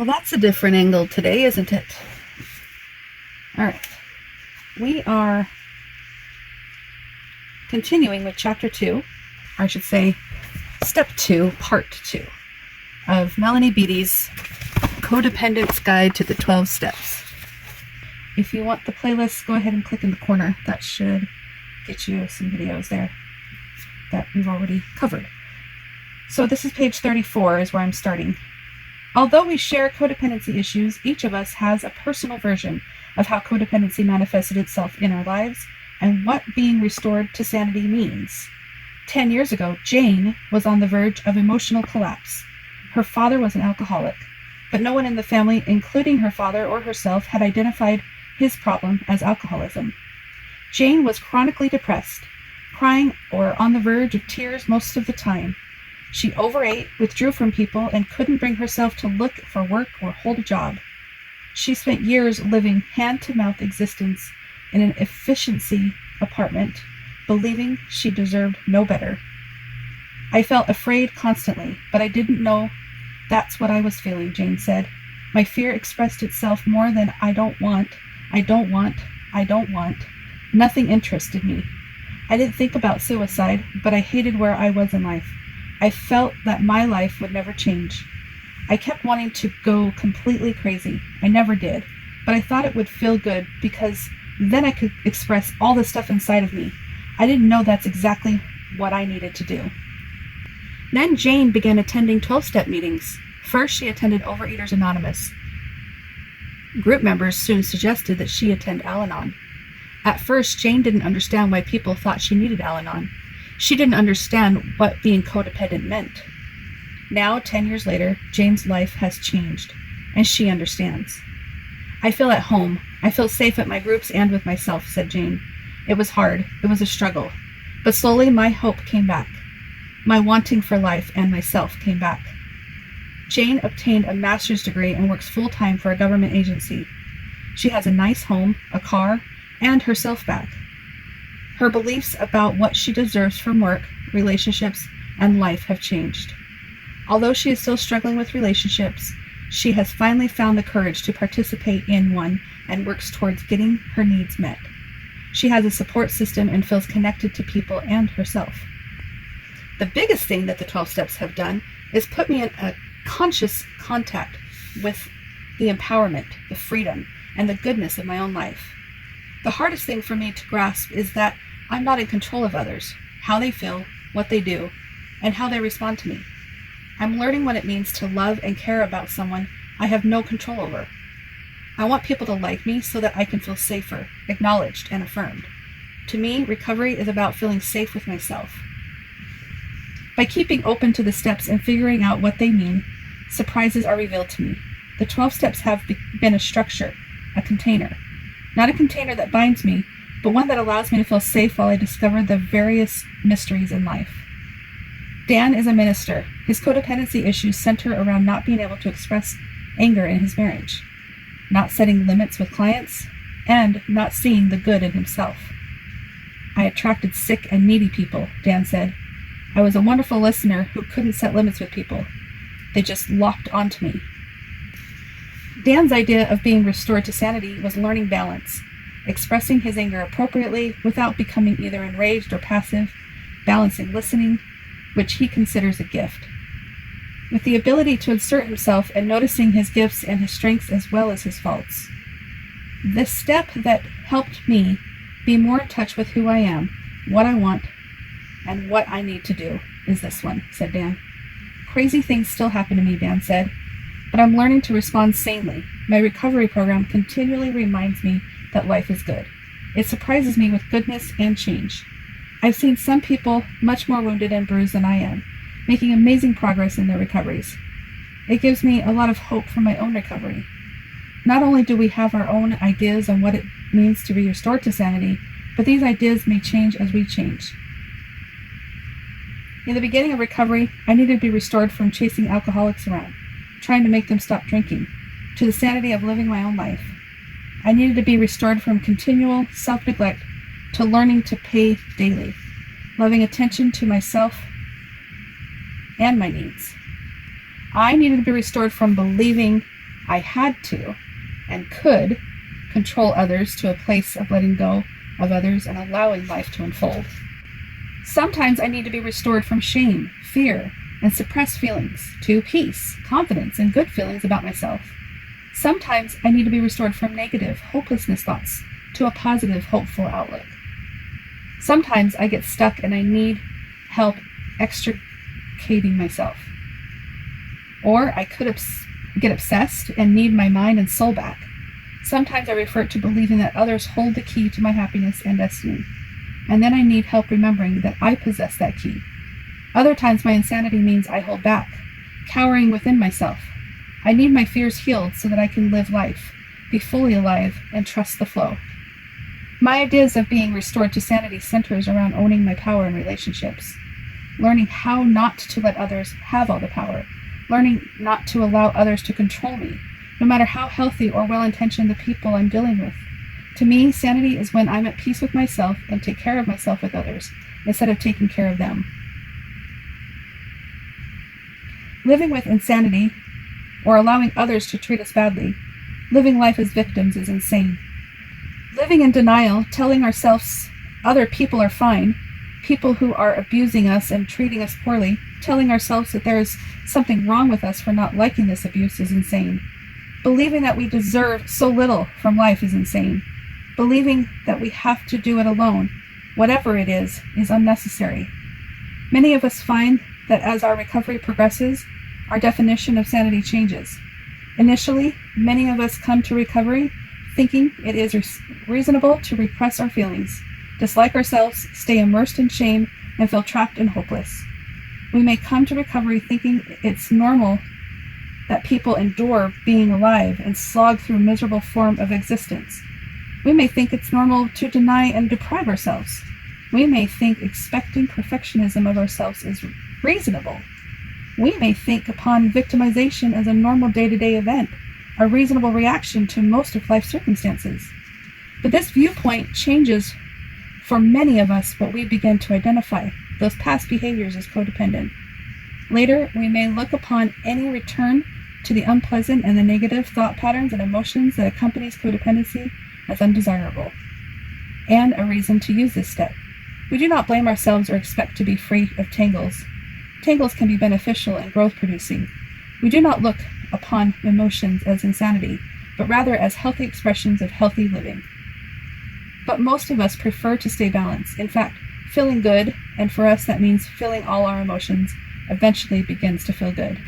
Well, that's a different angle today, isn't it? All right. We are continuing with Chapter 2, or I should say Step 2, Part 2 of Melody Beattie's Codependents Guide to the 12 Steps. If you want the playlist, go ahead and click in the corner. That should get you some videos there that we've already covered. So this is page 34 is where I'm starting. Although we share codependency issues, each of us has a personal version of how codependency manifested itself in our lives and what being restored to sanity means. 10 years ago, Jane was on the verge of emotional collapse. Her father was an alcoholic, but no one in the family, including her father or herself, had identified his problem as alcoholism. Jane was chronically depressed, crying or on the verge of tears most of the time. She overate, withdrew from people, and couldn't bring herself to look for work or hold a job. She spent years living hand-to-mouth existence in an efficiency apartment, believing she deserved no better. I felt afraid constantly, but I didn't know that's what I was feeling, Jane said. My fear expressed itself more than I don't want. Nothing interested me. I didn't think about suicide, but I hated where I was in life. I felt that my life would never change. I kept wanting to go completely crazy. I never did, but I thought it would feel good because then I could express all the stuff inside of me. I didn't know that's exactly what I needed to do. Then Jane began attending 12-step meetings. First, she attended Overeaters Anonymous. Group members soon suggested that she attend Al-Anon. At first, Jane didn't understand why people thought she needed Al-Anon. She didn't understand what being codependent meant. Now, 10 years later, Jane's life has changed, and she understands. I feel at home. I feel safe at my groups and with myself, said Jane. It was hard. It was a struggle. But slowly my hope came back. My wanting for life and myself came back. Jane obtained a master's degree and works full-time for a government agency. She has a nice home, a car, and herself back. Her beliefs about what she deserves from work, relationships, and life have changed. Although she is still struggling with relationships, she has finally found the courage to participate in one and works towards getting her needs met. She has a support system and feels connected to people and herself. The biggest thing that the 12 steps have done is put me in a conscious contact with the empowerment, the freedom, and the goodness of my own life. The hardest thing for me to grasp is that I'm not in control of others, how they feel, what they do, and how they respond to me. I'm learning what it means to love and care about someone I have no control over. I want people to like me so that I can feel safer, acknowledged, and affirmed. To me, recovery is about feeling safe with myself. By keeping open to the steps and figuring out what they mean, surprises are revealed to me. The 12 steps have been a structure, a container. Not a container that binds me, but one that allows me to feel safe while I discover the various mysteries in life. Dan is a minister. His codependency issues center around not being able to express anger in his marriage, not setting limits with clients, and not seeing the good in himself. I attracted sick and needy people, Dan said. I was a wonderful listener who couldn't set limits with people. They just locked onto me. Dan's idea of being restored to sanity was learning balance, expressing his anger appropriately without becoming either enraged or passive, balancing listening, which he considers a gift, with the ability to insert himself and noticing his gifts and his strengths as well as his faults. The step that helped me be more in touch with who I am, what I want, and what I need to do is this one, said Dan. Crazy things still happen to me, Dan said, but I'm learning to respond sanely. My recovery program continually reminds me that life is good. It surprises me with goodness and change. I've seen some people much more wounded and bruised than I am, making amazing progress in their recoveries. It gives me a lot of hope for my own recovery. Not only do we have our own ideas on what it means to be restored to sanity, but these ideas may change as we change. In the beginning of recovery, I needed to be restored from chasing alcoholics around, trying to make them stop drinking, to the sanity of living my own life. I needed to be restored from continual self-neglect to learning to pay daily, loving attention to myself and my needs. I needed to be restored from believing I had to and could control others to a place of letting go of others and allowing life to unfold. Sometimes I need to be restored from shame, fear, and suppressed feelings to peace, confidence, and good feelings about myself. Sometimes I need to be restored from negative, hopelessness thoughts to a positive, hopeful outlook. Sometimes I get stuck and I need help extricating myself. Or I could get obsessed and need my mind and soul back. Sometimes I revert to believing that others hold the key to my happiness and destiny. And then I need help remembering that I possess that key. Other times my insanity means I hold back, cowering within myself. I need my fears healed so that I can live life, be fully alive, and trust the flow. My ideas of being restored to sanity centers around owning my power in relationships, learning how not to let others have all the power, learning not to allow others to control me, no matter how healthy or well-intentioned the people I'm dealing with. To me, sanity is when I'm at peace with myself and take care of myself with others, instead of taking care of them. Living with insanity, or allowing others to treat us badly, living life as victims is insane. Living in denial, telling ourselves other people are fine, people who are abusing us and treating us poorly, telling ourselves that there is something wrong with us for not liking this abuse is insane. Believing that we deserve so little from life is insane. Believing that we have to do it alone, whatever it is unnecessary. Many of us find that as our recovery progresses, our definition of sanity changes. Initially, many of us come to recovery thinking it is reasonable to repress our feelings, dislike ourselves, stay immersed in shame, and feel trapped and hopeless. We may come to recovery thinking it's normal that people endure being alive and slog through a miserable form of existence. We may think it's normal to deny and deprive ourselves. We may think expecting perfectionism of ourselves is reasonable. We may think upon victimization as a normal day-to-day event, a reasonable reaction to most of life's circumstances. But this viewpoint changes for many of us when we begin to identify those past behaviors as codependent. Later, we may look upon any return to the unpleasant and the negative thought patterns and emotions that accompanies codependency as undesirable, and a reason to use this step. We do not blame ourselves or expect to be free of tangles. Tangles can be beneficial and growth-producing. We do not look upon emotions as insanity, but rather as healthy expressions of healthy living. But most of us prefer to stay balanced. In fact, feeling good, and for us that means feeling all our emotions, eventually begins to feel good.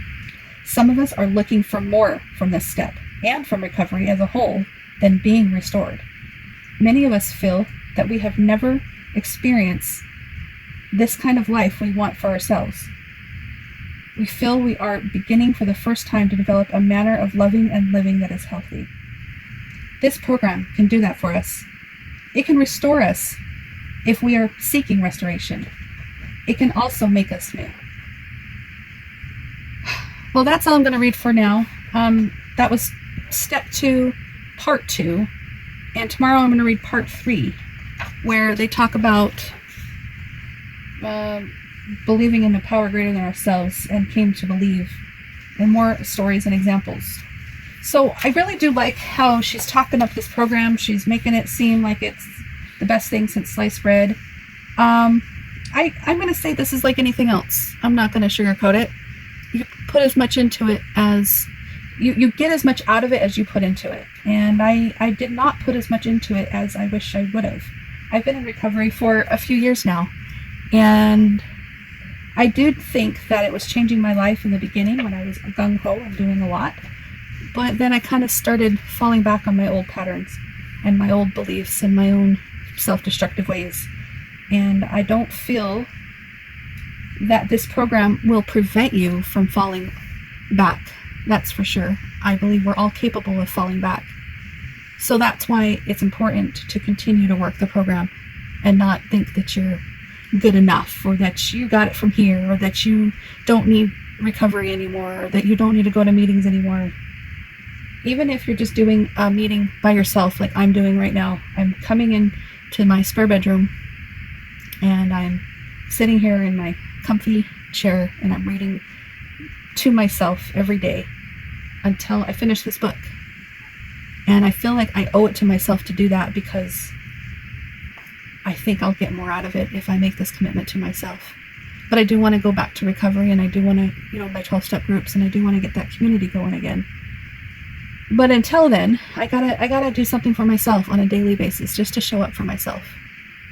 Some of us are looking for more from this step, and from recovery as a whole, than being restored. Many of us feel that we have never experienced this kind of life we want for ourselves. We feel we are beginning for the first time to develop a manner of loving and living that is healthy. This program can do that for us. It can restore us if we are seeking restoration. It can also make us new. Well, that's all I'm going to read for now. That was step 2, part 2. And tomorrow I'm going to read part 3, where they talk about believing in the power greater than ourselves and came to believe, and more stories and examples. So I really do like how she's talking up this program. She's making it seem like it's the best thing since sliced bread. I'm going to say this is like anything else. I'm not going to sugarcoat it. You put as much into it as you get as much out of it as you put into it. And I did not put as much into it as I wish I would have. I've been in recovery for a few years now, and I did think that it was changing my life in the beginning when I was gung-ho and doing a lot. But then I kind of started falling back on my old patterns and my old beliefs and my own self-destructive ways. And I don't feel that this program will prevent you from falling back. That's for sure. I believe we're all capable of falling back. So that's why it's important to continue to work the program and not think that you're good enough, or that you got it from here, or that you don't need recovery anymore, or that you don't need to go to meetings anymore. Even if you're just doing a meeting by yourself like I'm doing right now, I'm coming in to my spare bedroom and I'm sitting here in my comfy chair and I'm reading to myself every day. until I finish this book. And I feel like I owe it to myself to do that, because I think I'll get more out of it if I make this commitment to myself. But I do want to go back to recovery, and I do want to, my 12-step groups, and I do want to get that community going again. But until then, I gotta do something for myself on a daily basis, just to show up for myself.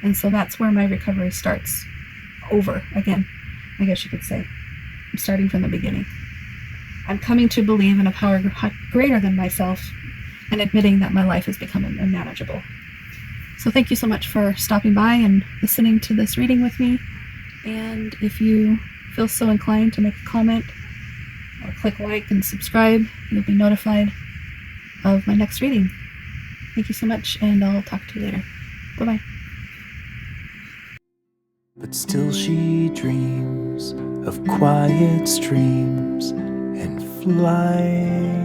And so that's where my recovery starts over again, I guess you could say. I'm starting from the beginning. I'm coming to believe in a power greater than myself, and admitting that my life is becoming unmanageable. So thank you so much for stopping by and listening to this reading with me. And if you feel so inclined to make a comment or click like and subscribe, you'll be notified of my next reading. Thank you so much, and I'll talk to you later. Bye-bye. But still she dreams of quiet streams and flying.